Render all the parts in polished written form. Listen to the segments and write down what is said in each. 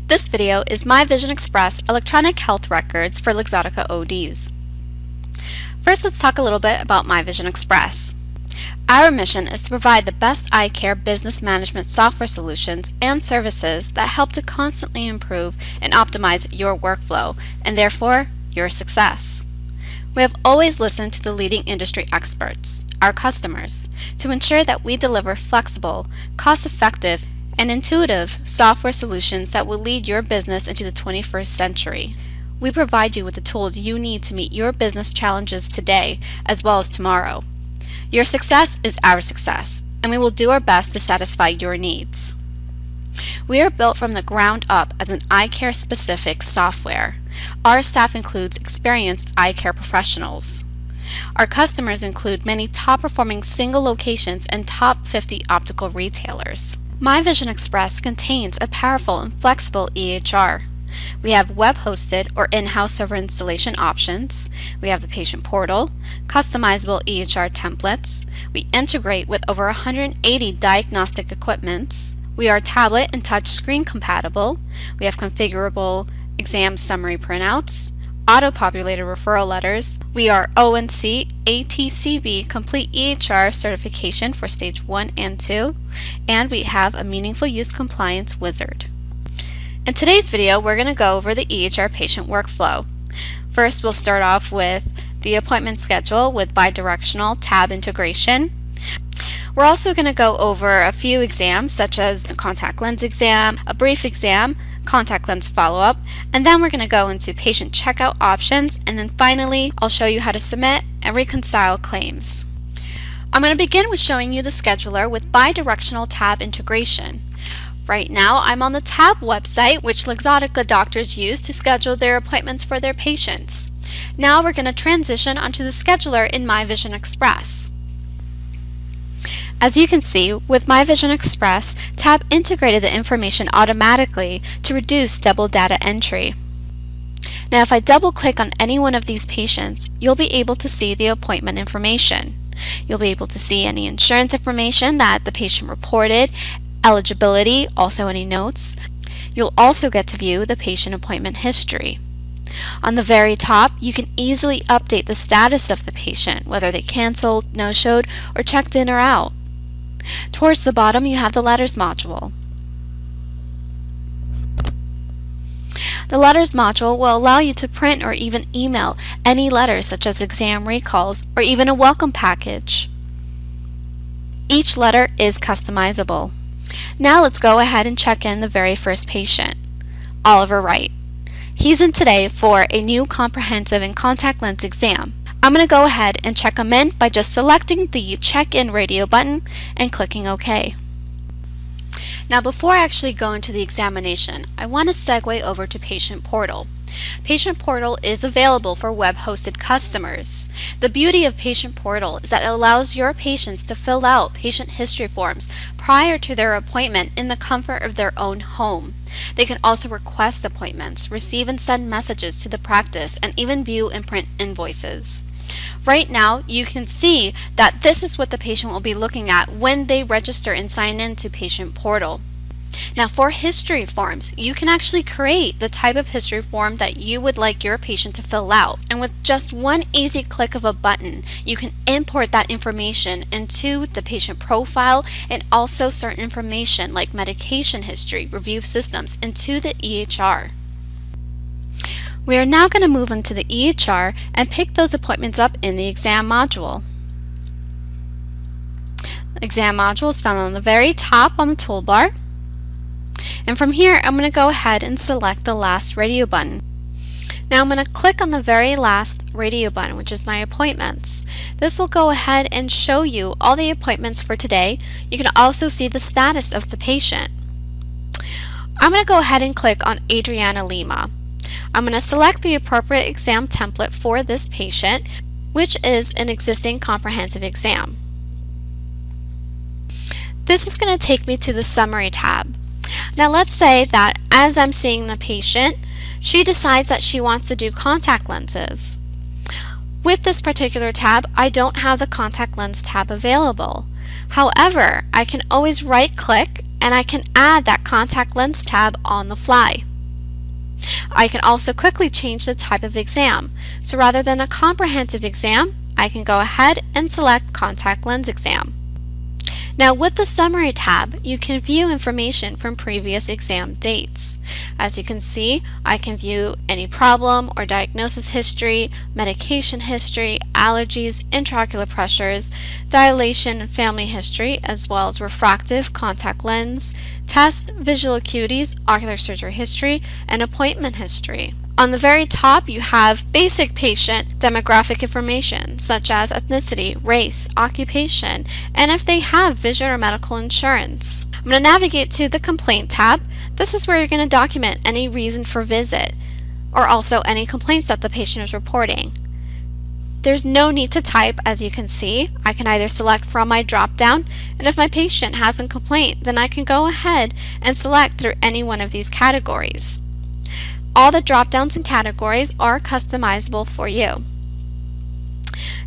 This video is My Vision Express electronic health records for Luxottica ODs. First, let's talk a little bit about My Vision Express. Our mission is to provide the best eye care business management software solutions and services that help to constantly improve and optimize your workflow and therefore your success. We have always listened to the leading industry experts, our customers, to ensure that we deliver flexible, cost-effective, and intuitive software solutions that will lead your business into the 21st century. We provide you with the tools you need to meet your business challenges today as well as tomorrow. Your success is our success, and we will do our best to satisfy your needs. We are built from the ground up as an eye care specific software. Our staff includes experienced eye care professionals. Our customers include many top performing single locations and top 50 optical retailers. My Vision Express contains a powerful and flexible EHR. We have web-hosted or in-house server installation options. We have the patient portal, customizable EHR templates. We integrate with over 180 diagnostic equipments. We are tablet and touch screen compatible. We have configurable exam summary printouts, auto-populated referral letters. We are ONC ATCB Complete EHR certification for stage 1 and 2, and we have a meaningful use compliance wizard. In today's video, we're going to go over the EHR Patient Workflow. First, we'll start off with the appointment schedule with bidirectional tab integration. We're also going to go over a few exams such as a contact lens exam, a brief exam, contact lens follow-up, and then we're going to go into patient checkout options, and then finally I'll show you how to submit and reconcile claims. I'm going to begin with showing you the scheduler with bidirectional tab integration. Right now I'm on the tab website which Luxottica doctors use to schedule their appointments for their patients. Now we're going to transition onto the scheduler in My Vision Express. As you can see, with My Vision Express, Tab integrated the information automatically to reduce double data entry. Now if I double click on any one of these patients, you'll be able to see the appointment information. You'll be able to see any insurance information that the patient reported, eligibility, also any notes. You'll also get to view the patient appointment history. On the very top, you can easily update the status of the patient, whether they canceled, no-showed, or checked in or out. Towards the bottom, you have the Letters module. The Letters module will allow you to print or even email any letters such as exam recalls or even a welcome package. Each letter is customizable. Now let's go ahead and check in the very first patient, Oliver Wright. He's in today for a new comprehensive and contact lens exam. I'm going to go ahead and check him in by just selecting the check-in radio button and clicking OK. Now before I actually go into the examination, I want to segue over to Patient Portal. Patient Portal is available for web-hosted customers. The beauty of Patient Portal is that it allows your patients to fill out patient history forms prior to their appointment in the comfort of their own home. They can also request appointments, receive and send messages to the practice, and even view and print invoices. Right now, you can see that this is what the patient will be looking at when they register and sign in to Patient Portal. Now for history forms, you can actually create the type of history form that you would like your patient to fill out. And with just one easy click of a button, you can import that information into the patient profile and also certain information like medication history, review systems into the EHR. We are now going to move into the EHR and pick those appointments up in the exam module. The exam module is found on the very top on the toolbar. And from here, I'm going to go ahead and select the last radio button. Now I'm going to click on the very last radio button, which is my appointments. This will go ahead and show you all the appointments for today. You can also see the status of the patient. I'm going to go ahead and click on Adriana Lima. I'm going to select the appropriate exam template for this patient, which is an existing comprehensive exam. This is going to take me to the Summary tab. Now let's say that as I'm seeing the patient, she decides that she wants to do contact lenses. With this particular tab, I don't have the contact lens tab available. However, I can always right-click and I can add that contact lens tab on the fly. I can also quickly change the type of exam. So rather than a comprehensive exam, I can go ahead and select contact lens exam. Now with the Summary tab, you can view information from previous exam dates. As you can see, I can view any problem or diagnosis history, medication history, allergies, intraocular pressures, dilation and family history, as well as refractive contact lens, test, visual acuities, ocular surgery history, and appointment history. On the very top, you have basic patient demographic information such as ethnicity, race, occupation, and if they have vision or medical insurance. I'm going to navigate to the Complaint tab. This is where you're going to document any reason for visit or also any complaints that the patient is reporting. There's no need to type, as you can see. I can either select from my drop-down, and if my patient has a complaint, then I can go ahead and select through any one of these categories. All the drop-downs and categories are customizable for you.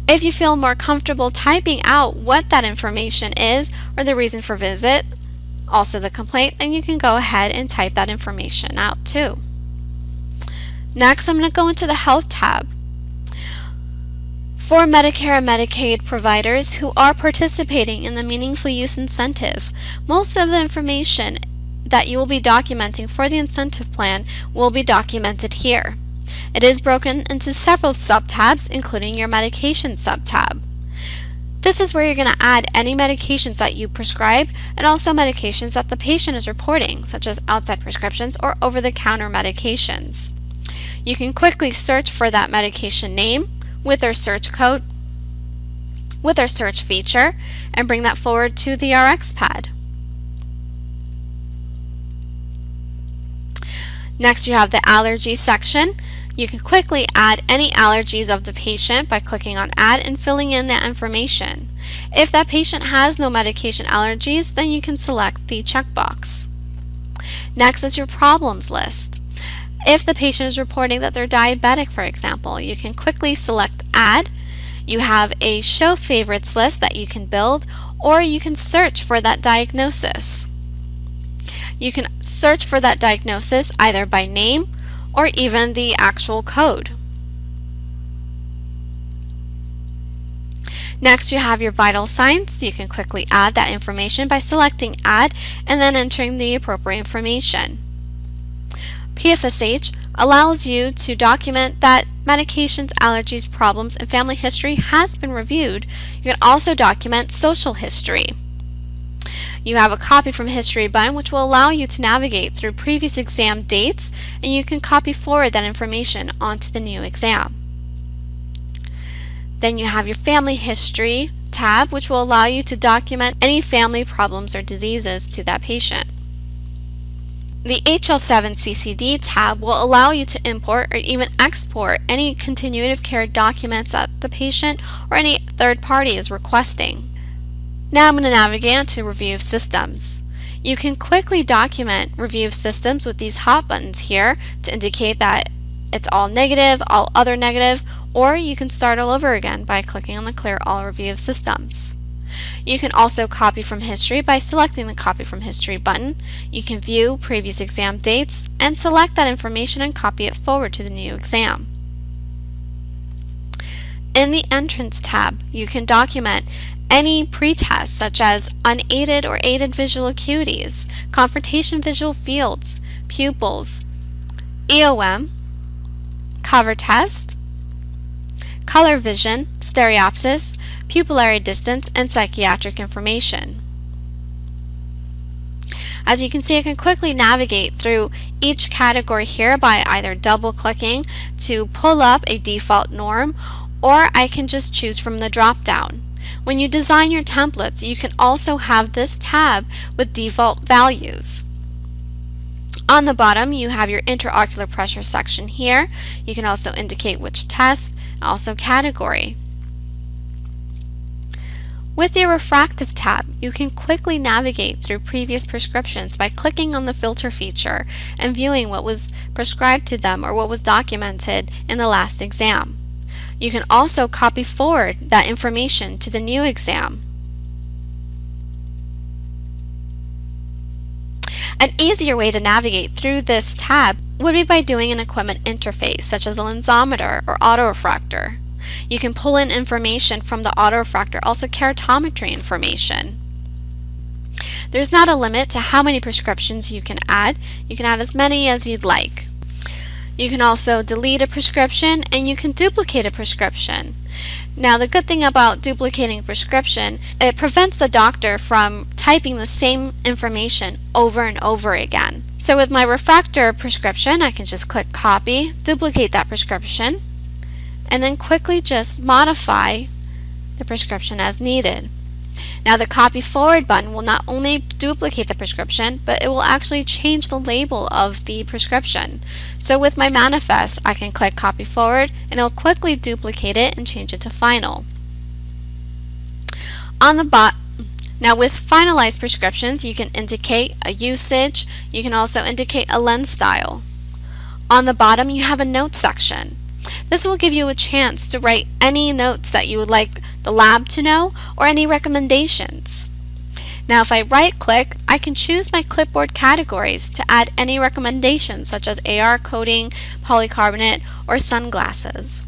If you feel more comfortable typing out what that information is or the reason for visit, also the complaint, then you can go ahead and type that information out too. Next, I'm going to go into the Health tab. For Medicare and Medicaid providers who are participating in the Meaningful Use Incentive, most of the information that you will be documenting for the incentive plan will be documented here. It is broken into several subtabs, including your medication subtab. This is where you're going to add any medications that you prescribe and also medications that the patient is reporting, such as outside prescriptions or over-the-counter medications. You can quickly search for that medication name with our search code, with our search feature, and bring that forward to the RX pad. Next, you have the allergy section. You can quickly add any allergies of the patient by clicking on Add and filling in that information. If that patient has no medication allergies, then you can select the checkbox. Next is your problems list. If the patient is reporting that they're diabetic, for example, you can quickly select Add. You have a Show Favorites list that you can build, or you can search for that diagnosis. You can search for that diagnosis either by name or even the actual code. Next, you have your vital signs. You can quickly add that information by selecting Add and then entering the appropriate information. PFSH allows you to document that medications, allergies, problems, and family history has been reviewed. You can also document social history. You have a Copy from History button, which will allow you to navigate through previous exam dates, and you can copy forward that information onto the new exam. Then you have your Family History tab, which will allow you to document any family problems or diseases to that patient. The HL7 CCD tab will allow you to import or even export any continuative care documents that the patient or any third party is requesting. Now I'm going to navigate to Review of Systems. You can quickly document Review of Systems with these hot buttons here to indicate that it's all negative, all other negative, or you can start all over again by clicking on the Clear All Review of Systems. You can also copy from history by selecting the Copy from History button. You can view previous exam dates and select that information and copy it forward to the new exam. In the Entrance tab, you can document any pretest such as unaided or aided visual acuities, confrontation visual fields, pupils, EOM, cover test, color vision, stereopsis, pupillary distance, and psychiatric information. As you can see, I can quickly navigate through each category here by either double-clicking to pull up a default norm, or I can just choose from the drop-down. When you design your templates, you can also have this tab with default values. On the bottom, you have your intraocular pressure section here. You can also indicate which test, also category. With your refractive tab, you can quickly navigate through previous prescriptions by clicking on the filter feature and viewing what was prescribed to them or what was documented in the last exam. You can also copy forward that information to the new exam. An easier way to navigate through this tab would be by doing an equipment interface, such as a lensometer or autorefractor. You can pull in information from the autorefractor, also keratometry information. There's not a limit to how many prescriptions you can add. You can add as many as you'd like. You can also delete a prescription, and you can duplicate a prescription. Now, the good thing about duplicating a prescription, it prevents the doctor from typing the same information over and over again. So with my refractor prescription, I can just click copy, duplicate that prescription, and then quickly just modify the prescription as needed. Now, the copy forward button will not only duplicate the prescription, but it will actually change the label of the prescription. So with my manifest, I can click copy forward, and it'll quickly duplicate it and change it to final. Now, with finalized prescriptions, you can indicate a usage. You can also indicate a lens style. On the bottom, you have a notes section. This will give you a chance to write any notes that you would like the lab to know, or any recommendations. Now, if I right-click, I can choose my clipboard categories to add any recommendations, such as AR coating, polycarbonate, or sunglasses.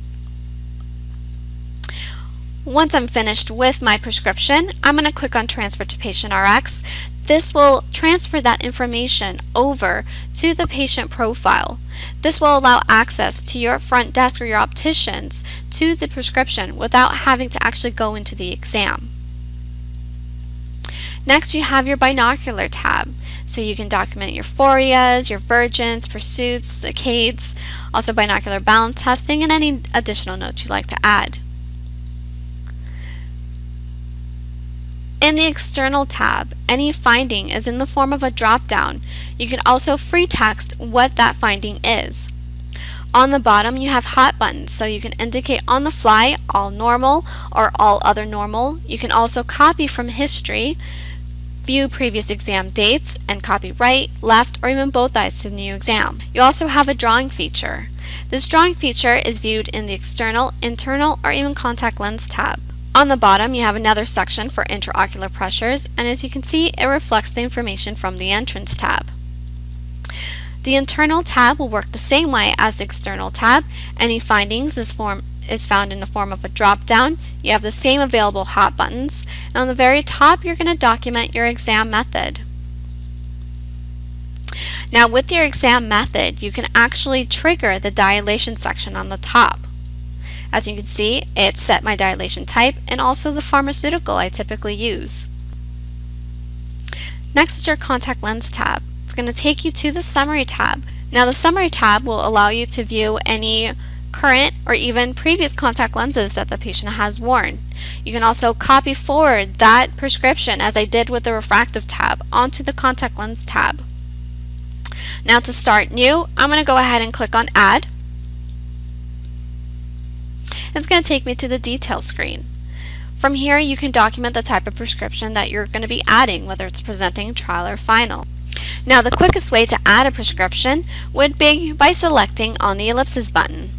Once I'm finished with my prescription, I'm going to click on Transfer to Patient RX. This will transfer that information over to the patient profile. This will allow access to your front desk or your opticians to the prescription without having to actually go into the exam. Next, you have your binocular tab. So you can document your phorias, your virgins, pursuits, saccades, also binocular balance testing, and any additional notes you'd like to add. In the external tab, any finding is in the form of a drop-down. You can also free text what that finding is. On the bottom, you have hot buttons, so you can indicate on the fly all normal or all other normal. You can also copy from history, view previous exam dates, and copy right, left, or even both sides to the new exam. You also have a drawing feature. This drawing feature is viewed in the external, internal, or even contact lens tab. On the bottom, you have another section for intraocular pressures, and as you can see, it reflects the information from the entrance tab. The internal tab will work the same way as the external tab. Any findings is found in the form of a drop-down. You have the same available hot buttons, and on the very top, you're going to document your exam method. Now, with your exam method, you can actually trigger the dilation section on the top. As you can see, it set my dilation type and also the pharmaceutical I typically use. Next is your contact lens tab. It's going to take you to the summary tab. Now, the summary tab will allow you to view any current or even previous contact lenses that the patient has worn. You can also copy forward that prescription, as I did with the refractive tab, onto the contact lens tab. Now, to start new, I'm going to go ahead and click on Add. It's going to take me to the details screen. From here, you can document the type of prescription that you're going to be adding, whether it's presenting, trial, or final. Now, the quickest way to add a prescription would be by selecting on the ellipsis button.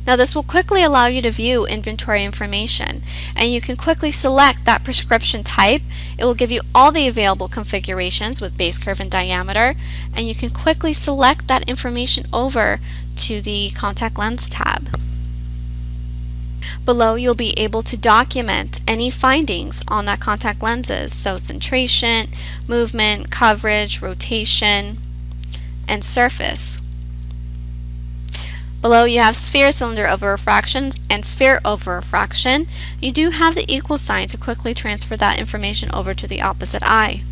Now, this will quickly allow you to view inventory information, and you can quickly select that prescription type. It will give you all the available configurations with base curve and diameter, and you can quickly select that information over to the contact lens tab. Below, you'll be able to document any findings on that contact lenses, so centration, movement, coverage, rotation, and surface. Below, you have sphere cylinder over refraction and sphere over refraction. You do have the equal sign to quickly transfer that information over to the opposite eye.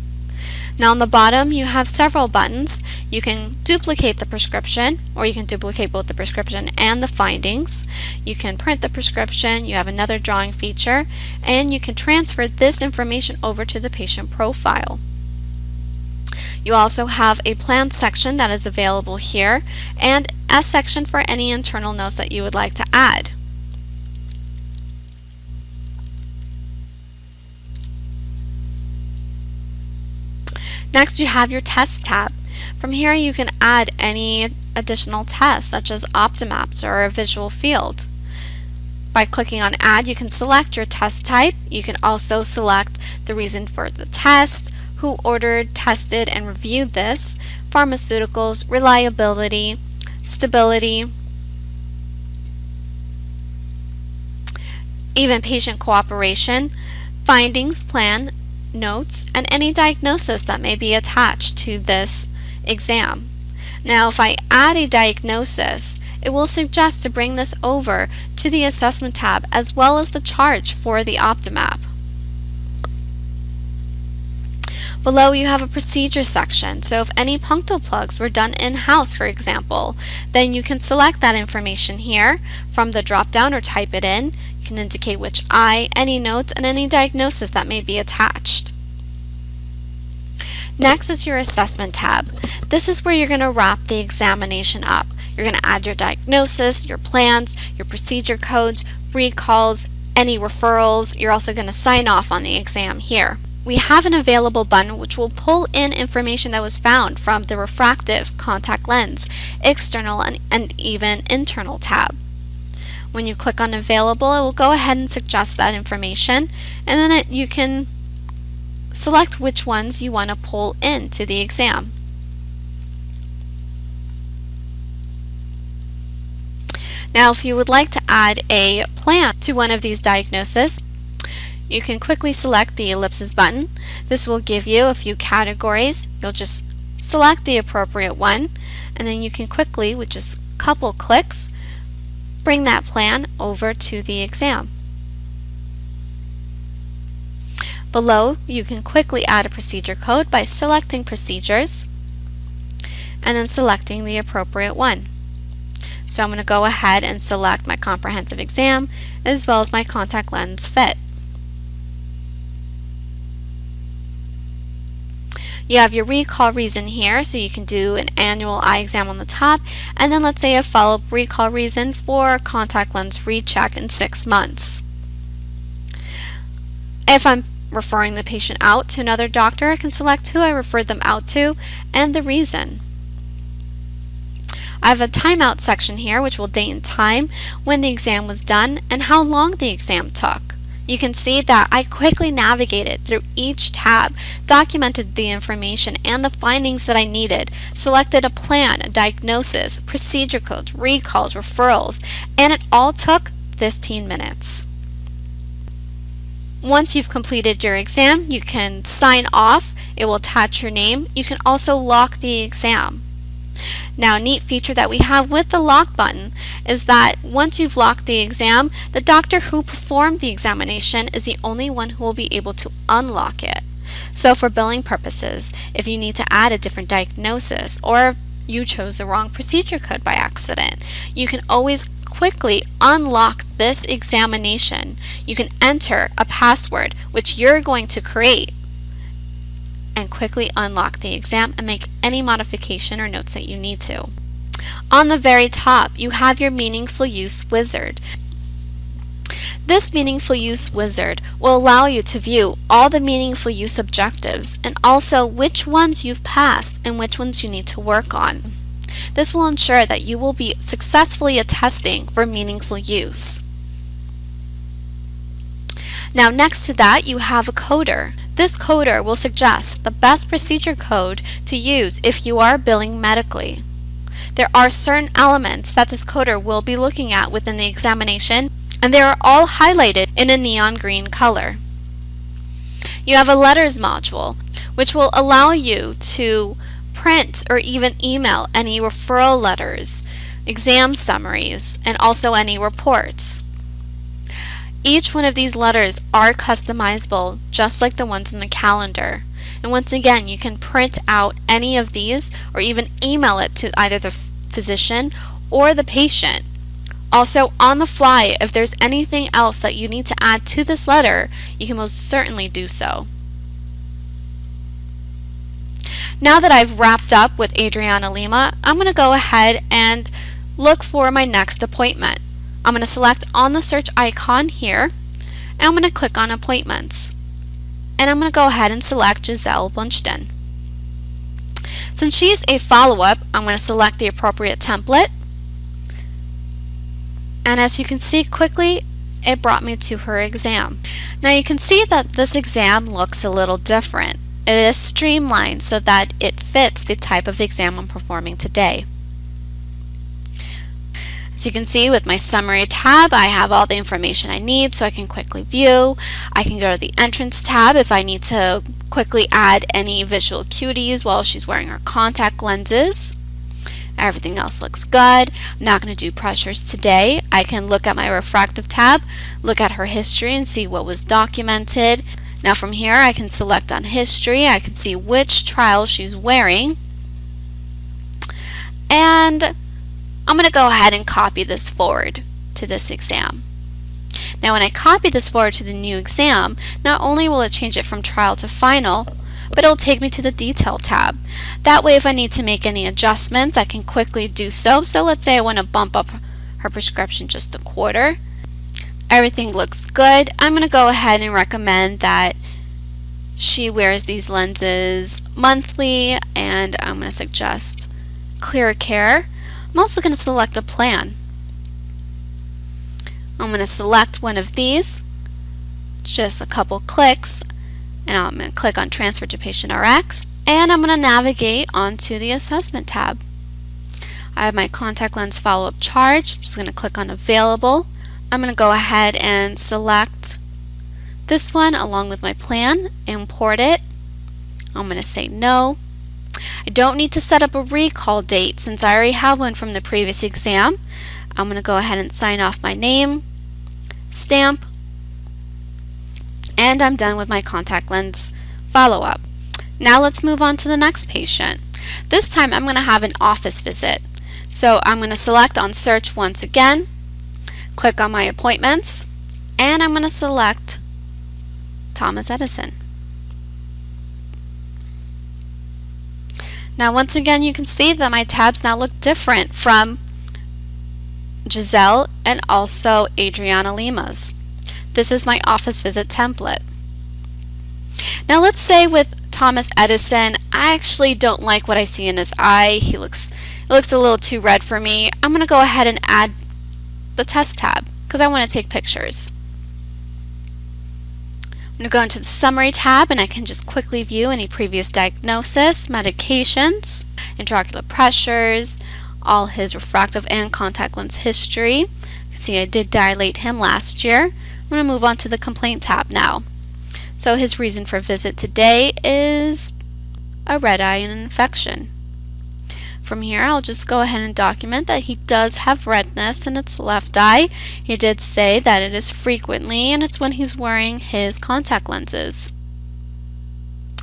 Now, on the bottom, you have several buttons. You can duplicate the prescription, or you can duplicate both the prescription and the findings. You can print the prescription. You have another drawing feature, and you can transfer this information over to the patient profile. You also have a plan section that is available here, and a section for any internal notes that you would like to add. Next, you have your Test tab. From here, you can add any additional tests, such as Optimaps or a visual field. By clicking on Add, you can select your test type. You can also select the reason for the test, who ordered, tested, and reviewed this, pharmaceuticals, reliability, stability, even patient cooperation, findings, plan, notes, and any diagnosis that may be attached to this exam. Now, if I add a diagnosis, it will suggest to bring this over to the assessment tab as well as the charge for the OptiMap. Below you have a procedure section, so if any punctal plugs were done in-house, for example, then you can select that information here from the drop-down or type it in. You can indicate which eye, any notes, and any diagnosis that may be attached. Next is your assessment tab. This is where you're going to wrap the examination up. You're going to add your diagnosis, your plans, your procedure codes, recalls, any referrals. You're also going to sign off on the exam here. We have an available button which will pull in information that was found from the refractive contact lens, external and even internal tab. When you click on available, it will go ahead and suggest that information, and then you can select which ones you want to pull into the exam. Now, if you would like to add a plan to one of these diagnoses, you can quickly select the ellipsis button. This will give you a few categories. You'll just select the appropriate one, and then you can quickly, with just a couple clicks, bring that plan over to the exam. Below, you can quickly add a procedure code by selecting procedures and then selecting the appropriate one. So I'm going to go ahead and select my comprehensive exam as well as my contact lens fit. You have your recall reason here, so you can do an annual eye exam on the top, and then let's say a follow-up recall reason for contact lens recheck in 6 months. If I'm referring the patient out to another doctor, I can select who I referred them out to and the reason. I have a timeout section here which will date and time when the exam was done and how long the exam took. You can see that I quickly navigated through each tab, documented the information and the findings that I needed, selected a plan, a diagnosis, procedure codes, recalls, referrals, and it all took 15 minutes. Once you've completed your exam, you can sign off. It will attach your name. You can also lock the exam. Now, a neat feature that we have with the lock button is that once you've locked the exam, the doctor who performed the examination is the only one who will be able to unlock it. So for billing purposes, if you need to add a different diagnosis or you chose the wrong procedure code by accident, you can always quickly unlock this examination. You can enter a password which you're going to create and quickly unlock the exam and make any modification or notes that you need to. On the very top, you have your meaningful use wizard. This meaningful use wizard will allow you to view all the meaningful use objectives and also which ones you've passed and which ones you need to work on. This will ensure that you will be successfully attesting for meaningful use. Now, next to that, you have a coder. This coder will suggest the best procedure code to use if you are billing medically. There are certain elements that this coder will be looking at within the examination, and they are all highlighted in a neon green color. You have a letters module, which will allow you to print or even email any referral letters, exam summaries, and also any reports. Each one of these letters are customizable, just like the ones in the calendar. And once again, you can print out any of these or even email it to either the physician or the patient. Also, on the fly, if there's anything else that you need to add to this letter, you can most certainly do so. Now that I've wrapped up with Adriana Lima, I'm going to go ahead and look for my next appointment. I'm going to select on the search icon here, and I'm going to click on appointments. And I'm going to go ahead and select Giselle Bunchden. Since she's a follow-up, I'm going to select the appropriate template. And as you can see quickly, it brought me to her exam. Now you can see that this exam looks a little different. It is streamlined so that it fits the type of exam I'm performing today. As you can see with my summary tab, I have all the information I need so I can quickly view. I can go to the entrance tab if I need to quickly add any visual acuities while she's wearing her contact lenses. Everything else looks good. I'm not going to do pressures today. I can look at my refractive tab, look at her history and see what was documented. Now from here I can select on history. I can see which trial she's wearing. And I'm going to go ahead and copy this forward to this exam. Now when I copy this forward to the new exam, not only will it change it from trial to final, but it'll take me to the detail tab. That way if I need to make any adjustments, I can quickly do so. So let's say I want to bump up her prescription just a quarter. Everything looks good. I'm going to go ahead and recommend that she wears these lenses monthly, and I'm going to suggest Clear Care. I'm also going to select a plan. I'm going to select one of these, just a couple clicks, and I'm going to click on Transfer to Patient RX, and I'm going to navigate onto the Assessment tab. I have my contact lens follow-up charge. I'm just going to click on Available. I'm going to go ahead and select this one along with my plan, import it. I'm going to say no. I don't need to set up a recall date since I already have one from the previous exam. I'm going to go ahead and sign off my name, stamp, and I'm done with my contact lens follow-up. Now let's move on to the next patient. This time I'm going to have an office visit. So I'm going to select on search once again, click on my appointments, and I'm going to select Thomas Edison. Now once again you can see that my tabs now look different from Giselle and also Adriana Lima's. This is my office visit template. Now let's say with Thomas Edison, I actually don't like what I see in his eye. It looks a little too red for me. I'm going to go ahead and add the test tab because I want to take pictures. I'm going to go into the Summary tab and I can just quickly view any previous diagnosis, medications, intraocular pressures, all his refractive and contact lens history. You can see I did dilate him last year. I'm going to move on to the Complaint tab now. So his reason for visit today is a red eye and an infection. From here, I'll just go ahead and document that he does have redness in its left eye. He did say that it is frequently, and it's when he's wearing his contact lenses.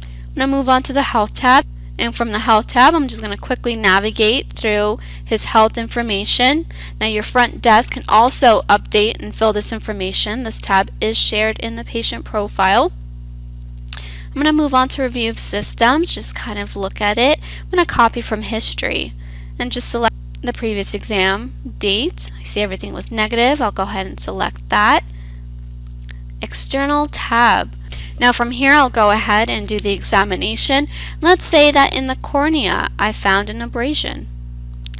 I'm going to move on to the Health tab, and from the Health tab, I'm just going to quickly navigate through his health information. Now your front desk can also update and fill this information. This tab is shared in the patient profile. I'm going to move on to Review of Systems, just kind of look at it. I'm going to copy from history and just select the previous exam date. I see everything was negative. I'll go ahead and select that. External tab. Now from here I'll go ahead and do the examination. Let's say that in the cornea I found an abrasion.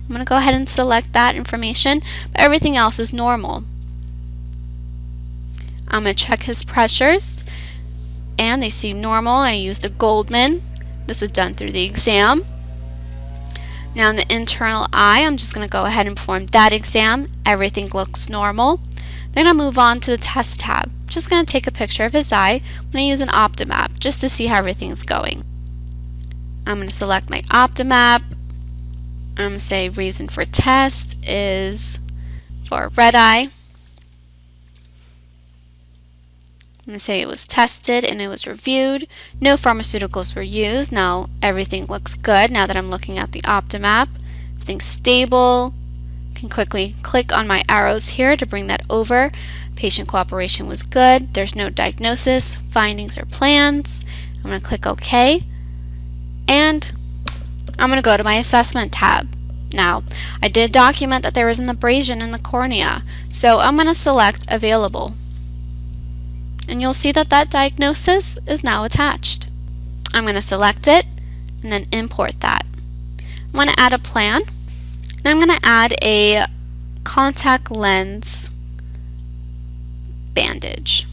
I'm going to go ahead and select that information, but everything else is normal. I'm going to check his pressures, and they seem normal. I used a Goldman. This was done through the exam. Now in the internal eye, I'm just going to go ahead and perform that exam. Everything looks normal. Then I'll move on to the Test tab. Just going to take a picture of his eye. I'm going to use an Optimap just to see how everything's going. I'm going to select my Optimap. I'm going to say reason for test is for red eye. I'm going to say it was tested and it was reviewed. No pharmaceuticals were used. Now everything looks good now that I'm looking at the Optimap. Everything's stable. I can quickly click on my arrows here to bring that over. Patient cooperation was good. There's no diagnosis, findings, or plans. I'm going to click OK. And I'm going to go to my Assessment tab. Now, I did document that there was an abrasion in the cornea, so I'm going to select Available. And you'll see that that diagnosis is now attached. I'm going to select it and then import that. I'm going to add a plan, and I'm going to add a contact lens bandage.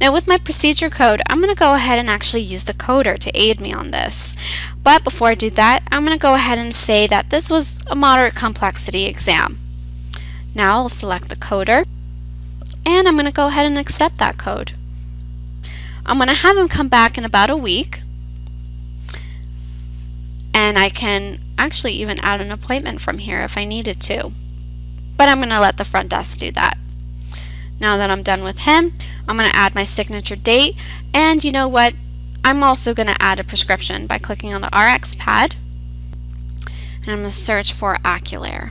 Now with my procedure code, I'm going to go ahead and actually use the coder to aid me on this. But before I do that, I'm going to go ahead and say that this was a moderate complexity exam. Now I'll select the coder, and I'm going to go ahead and accept that code. I'm going to have him come back in about a week, and I can actually even add an appointment from here if I needed to. But I'm going to let the front desk do that. Now that I'm done with him, I'm going to add my signature date, and you know what? I'm also going to add a prescription by clicking on the RX pad, and I'm going to search for Aculair.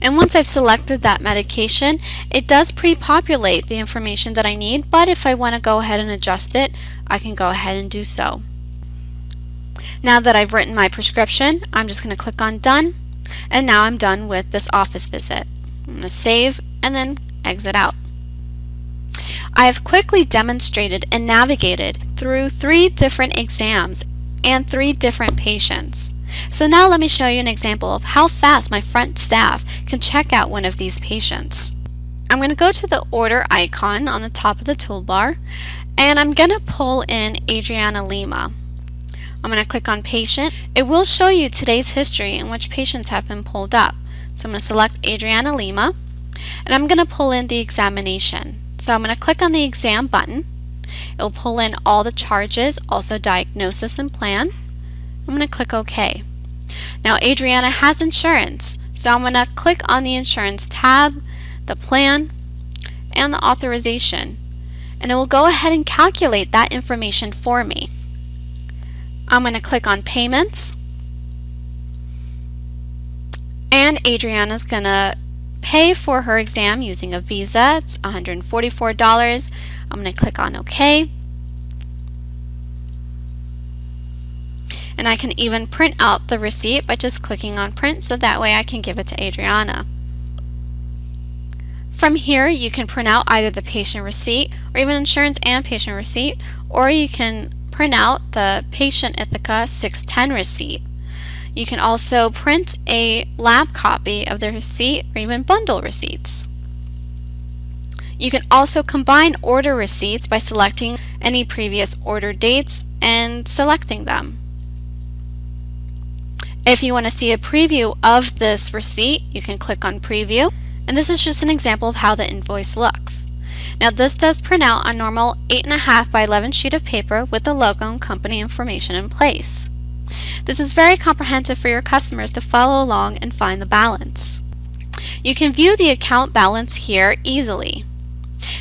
And once I've selected that medication, it does pre-populate the information that I need, but if I want to go ahead and adjust it, I can go ahead and do so. Now that I've written my prescription, I'm just going to click on Done, and now I'm done with this office visit. I'm going to save and then exit out. I have quickly demonstrated and navigated through 3 different exams and 3 different patients. So now let me show you an example of how fast my front staff can check out one of these patients. I'm going to go to the order icon on the top of the toolbar, and I'm going to pull in Adriana Lima. I'm going to click on Patient. It will show you today's history in which patients have been pulled up. So I'm going to select Adriana Lima, and I'm going to pull in the examination. So I'm going to click on the exam button. It will pull in all the charges, also diagnosis and plan. I'm going to click OK. Now Adriana has insurance, so I'm going to click on the insurance tab, the plan, and the authorization, and it will go ahead and calculate that information for me. I'm going to click on payments, and Adriana's going to pay for her exam using a Visa. It's $144. I'm going to click on OK. And I can even print out the receipt by just clicking on print, so that way I can give it to Adriana. From here, you can print out either the patient receipt or even insurance and patient receipt, or you can print out the patient Ithaca 610 receipt. You can also print a lab copy of the receipt or even bundle receipts. You can also combine order receipts by selecting any previous order dates and selecting them. If you want to see a preview of this receipt, you can click on Preview, and this is just an example of how the invoice looks. Now this does print out a normal 8.5 by 11 sheet of paper with the logo and company information in place. This is very comprehensive for your customers to follow along and find the balance. You can view the account balance here easily.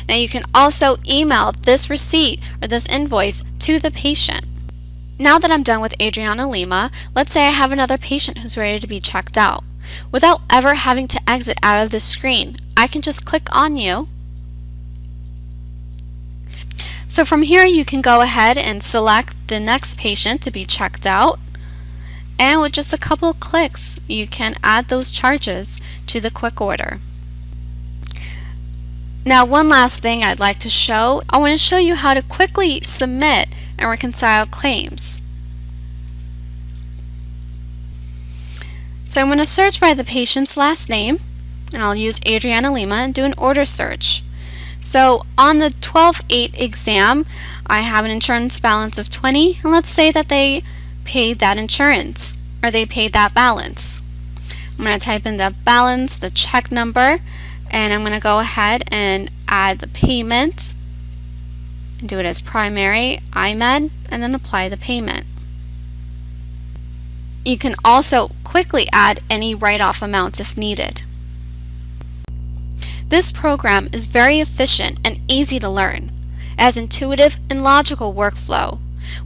Now you can also email this receipt or this invoice to the patient. Now that I'm done with Adriana Lima, let's say I have another patient who's ready to be checked out. Without ever having to exit out of the screen, I can just click on you. So from here you can go ahead and select the next patient to be checked out, and with just a couple clicks you can add those charges to the quick order. Now one last thing I'd like to show. I want to show you how to quickly submit and reconcile claims. So I'm going to search by the patient's last name, and I'll use Adriana Lima and do an order search. So on the 12/8 exam, I have an insurance balance of $20, and let's say that they paid that insurance, or they paid that balance. I'm going to type in the balance, the check number, and I'm going to go ahead and add the payment, and do it as primary, IMED, and then apply the payment. You can also quickly add any write-off amounts if needed. This program is very efficient and easy to learn. It has intuitive and logical workflow.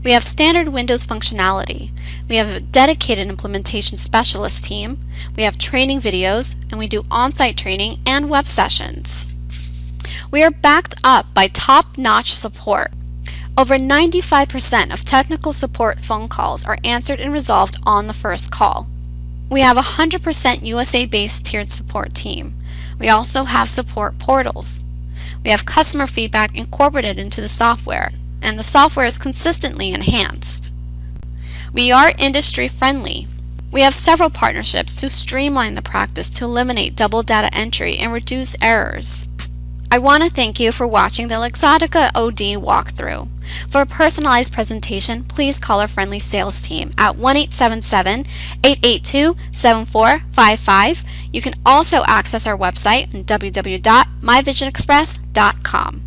We have standard Windows functionality. We have a dedicated implementation specialist team. We have training videos, and we do on-site training and web sessions. We are backed up by top-notch support. Over 95% of technical support phone calls are answered and resolved on the first call. We have a 100% USA-based tiered support team. We also have support portals. We have customer feedback incorporated into the software, and the software is consistently enhanced. We are industry friendly. We have several partnerships to streamline the practice to eliminate double data entry and reduce errors. I want to thank you for watching the Luxottica OD walkthrough. For a personalized presentation, please call our friendly sales team at 1-877-882-7455. You can also access our website at www.myvisionexpress.com.